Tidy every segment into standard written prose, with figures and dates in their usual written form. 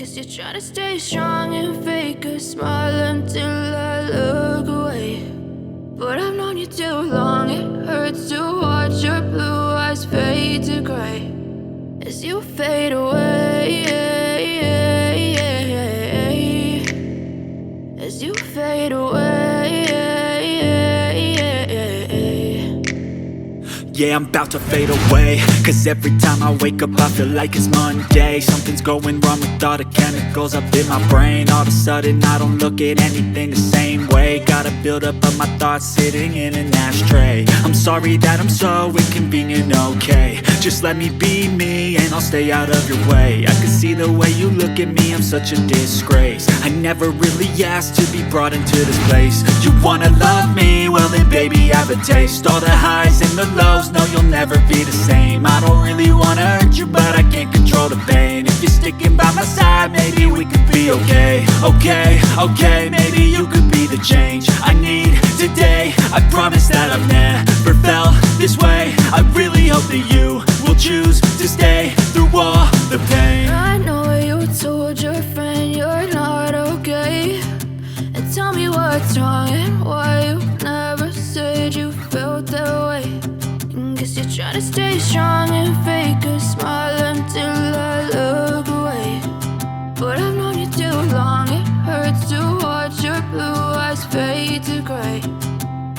Guess you're trying to stay strong and fake a smile until I look away. But I've known you too long, it hurts to watch your blue eyes fade to gray as you fade away, as you fade away. Yeah, I'm about to fade away, cause every time I wake up I feel like it's Monday. Something's going wrong with all the chemicals up in my brain. All of a sudden I don't look at anything the same way. Got a buildup of my thoughts sitting in an ashtray. I'm sorry that I'm so inconvenient, okay. Just let me be me and I'll stay out of your way. I can see the way you look at me, I'm such a disgrace. I never really asked to be brought into this place. You wanna love me? Well then baby I have a taste. All the highs and the lows, no you'll never be the same. I don't really wanna hurt you but I can't control the pain. If you're sticking by my side maybe we could be okay. Okay, maybe you could be the change I need today. I promise that I've never felt this way. I really hope that you will choose to stay through all the pain. I know you told your friend you're not okay, and tell me what's wrong and why you never said you felt that way. Guess you're trying to stay strong and fake a smile until I look away. But I've known you too long, it hurts to watch your blue eyes fade to gray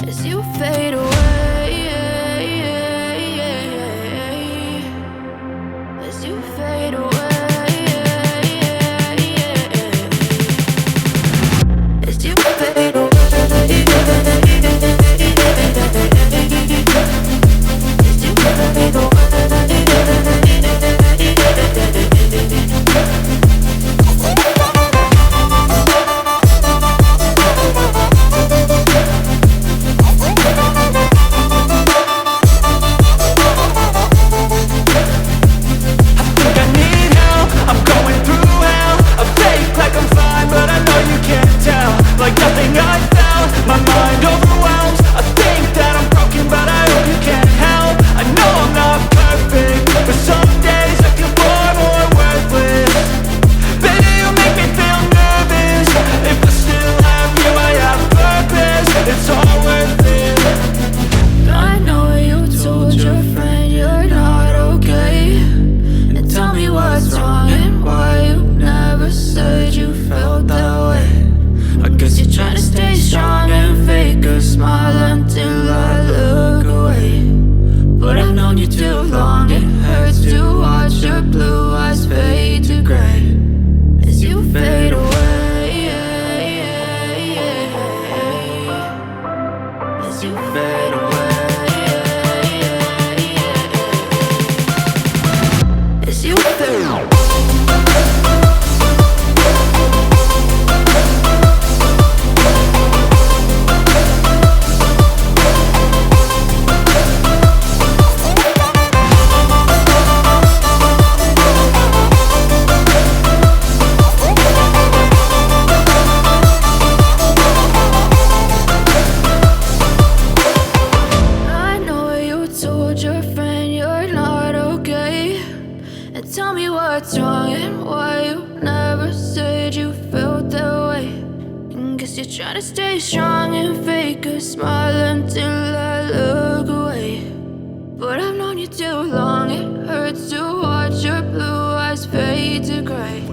as you fade away, as you fade away, as you fade away. Trying to stay strong and fake a smile until I look away. But I've known you too long, it hurts to watch your blue eyes fade to gray.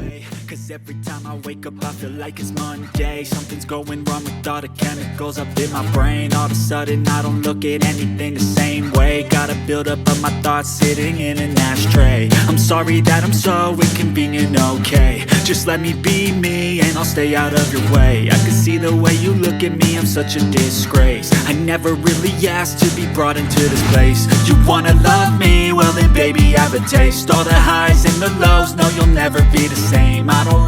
Cause every time I wake up I feel like it's Monday. Something's going wrong with all the chemicals up in my brain. All of a sudden I don't look at anything the same way. Got a buildup of my thoughts sitting in an ashtray. I'm sorry that I'm so inconvenient, okay. Just let me be me and I'll stay out of your way. I can see the way you look at me, I'm such a disgrace. I never really asked to be brought into this place. You wanna love me? Well then baby I have a taste. All the highs and the lows, no you'll never be the same. I don't